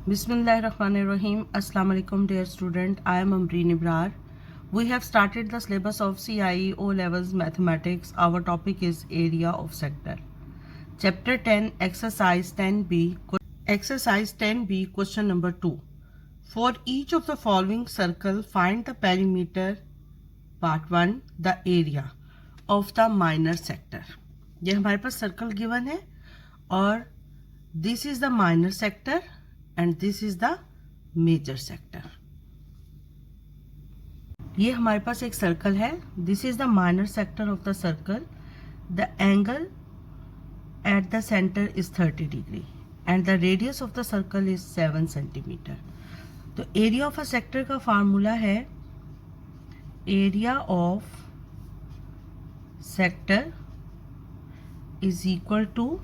Bismillahirrahmanirrahim. Assalamu alaikum dear student. I am Amreen Ibrar. We have started the syllabus of CIE O levels mathematics. Our topic is area of sector. Chapter 10 exercise 10B. Exercise 10B question number 2. For each of the following circle find the perimeter. Part 1 the area of the minor sector. ये हमारे पास circle given है और this is the minor sector and this is the major sector. ये हमारे पास एक circle है. This is the minor sector of the circle. The angle at the centre is 30 degree and the radius of the circle is 7 centimetre. तो area of a sector का formula है area of sector is equal to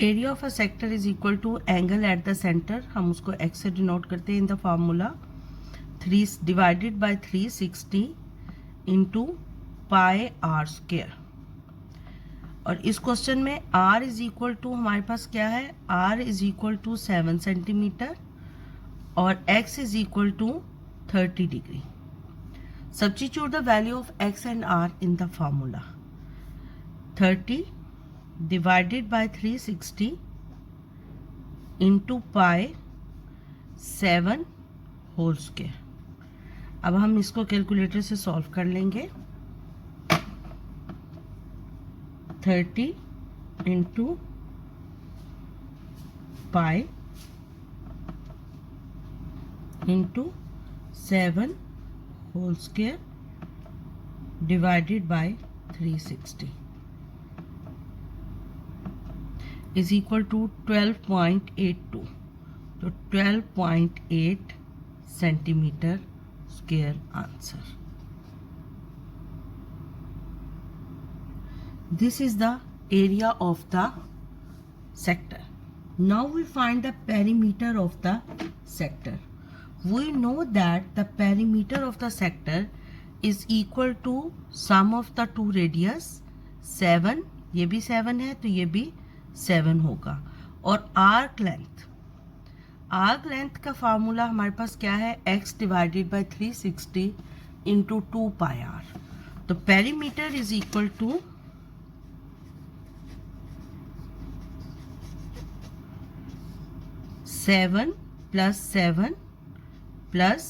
area of a sector is equal to angle at the centre. हम उसको x से denote करते हैं in the formula 3 divided by 360 into pi r square. और इस question में r इज इक्वल टू हमारे पास क्या है, r is equal to 7 centimetre और x is equal to 30 degree. Substitute the value of x and r in the formula. 30 divided by 360 into pi 7 whole square. अब हम इसको calculator से solve कर लेंगे. 30 into pi into 7 whole square divided by 360 is equal to 12.82. तो 12.8 centimetre square answer. This is the area of the sector. Now we find the perimeter of the sector. We know that the perimeter of the sector is equal to sum of the two radius 7. ये भी 7 है तो ये भी 7 होगा. और arc length का formula हमारे पास क्या है, x divided by 360 into 2 pi R. तो perimeter is equal to 7 plus 7 plus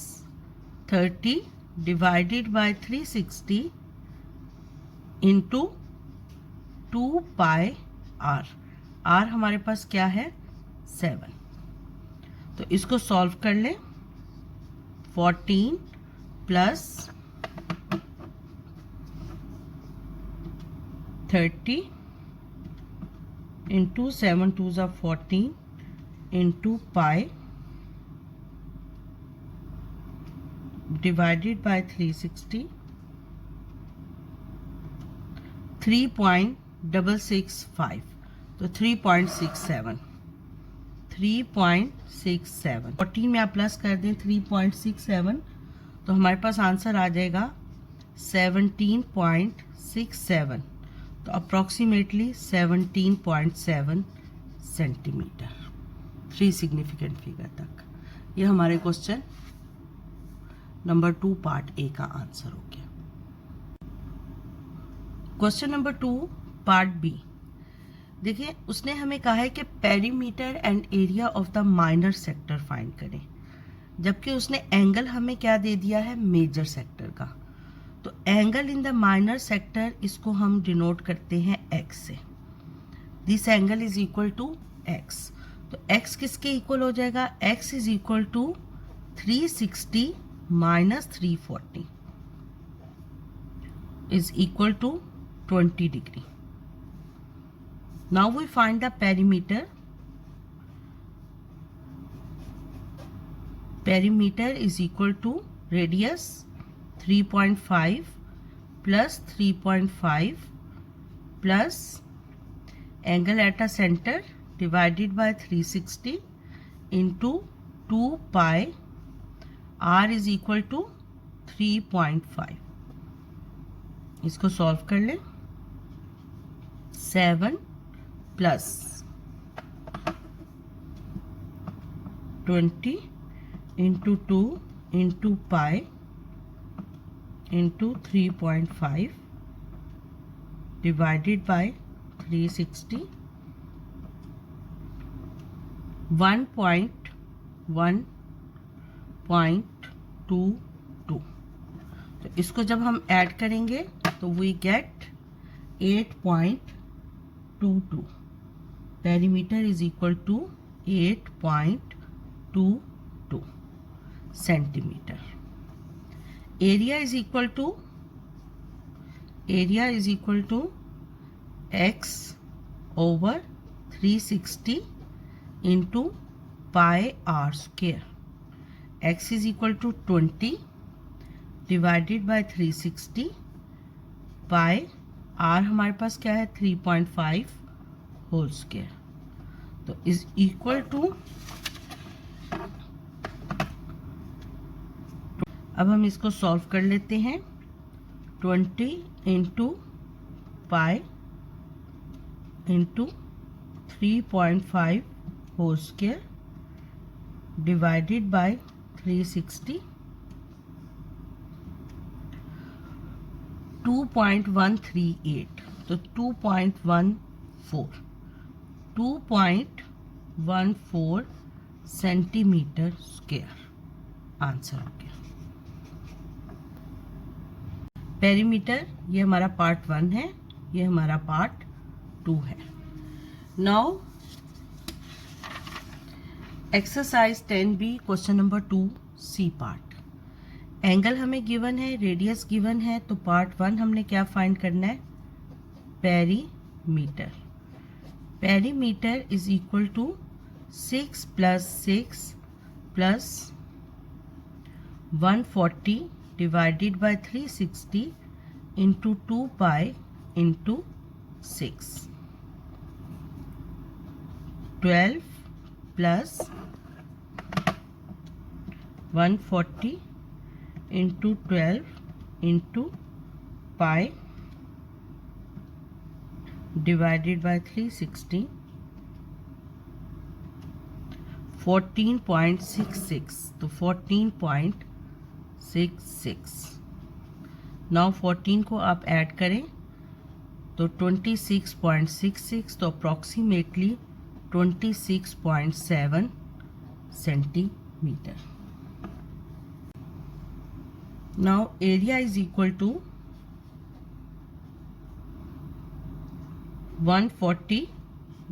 30 divided by 360 into 2 pi R. R हमारे पास क्या है 7. तो इसको सॉल्व कर लें. 14 प्लस 30 इंटू 7 2 ज़ा 14 इंटू पाई डिवाइडेड बाय 360 3.665. तो 3.67 14 में आप प्लस कर दें 3.67 तो हमारे पास आंसर आ जाएगा 17.67. तो अप्रॉक्सीमेटली 17.7 सेंटीमीटर. 3 सिग्निफिकेंट फिगर तक. ये हमारे क्वेश्चन नंबर 2 पार्ट ए का आंसर हो गया. Question number 2 part B. देखिए उसने हमें कहा है कि perimeter and area of the minor sector find करें, जबकि उसने एंगल हमें क्या दे दिया है, मेजर सेक्टर का. तो angle in the minor sector इसको हम डिनोट करते हैं x से. This angle is equal to x. तो x किसके इक्वल हो जाएगा, x is equal to 360 minus 340 is equal to 20 degree. Now we find the perimeter. Perimeter is equal to radius 3.5 plus 3.5 plus angle at a center divided by 360 into 2 pi r is equal to 3.5. इसको solve कर लें. 7 plus 20 into 2 into pi into 3.5 divided by 360 1.1.22। तो इसको जब हम add करेंगे तो we get 8.22। Perimeter is equal to 8.22 centimetre. Area is equal to x over 360 into pi r square। x is equal to 20 divided by 360 pi r हमारे पास क्या है 3.5 होल स्क्वायर। तो इज इक्वल टू, अब हम इसको सॉल्व कर लेते हैं। 20 into pi into 3.5 whole square divided by 360 2.138। तो 2.14 सेंटीमीटर स्क्वायर आंसर हो गया। पेरीमीटर ये हमारा पार्ट 1 है, ये हमारा पार्ट 2 है। Now exercise 10B question number 2 C part. Angle हमें गिवन है, रेडियस गिवन है, तो पार्ट 1 हमने क्या फाइंड करना है, perimeter. Perimeter is equal to 6 + 6 + 140 divided by 360 into 2 pi into 6। 12 plus 140 into 12 into pi divided by 360 14.66। तो 14.66। नाउ 14 को आप ऐड करें तो 26.66, तो approximately 26.7 centimetre. Now area is equal to 140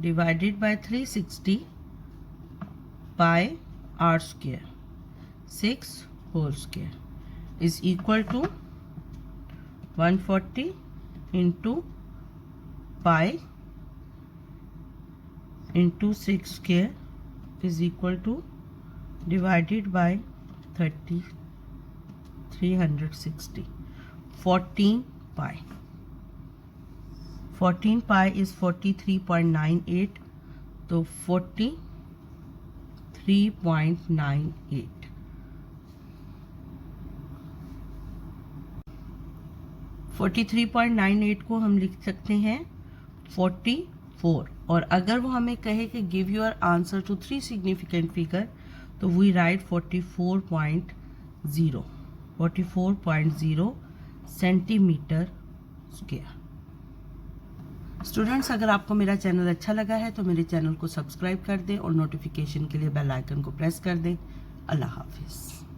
divided by 360 pi r square 6 whole square is equal to 140 into pi into 6 square is equal to divided by 360 14 pi. 14 pi is 43.98, तो 43.98। 43.98 को हम लिख सकते हैं 44, और अगर वो हमें कहे कि give your answer to 3 significant figure, तो we write 44.0 centimetre square. Students, अगर आपको मेरा चैनल अच्छा लगा है तो मेरे चैनल को सब्सक्राइब कर दें और नोटिफिकेशन के लिए बेल आइकन को प्रेस कर दें। अल्लाह हाफिज़।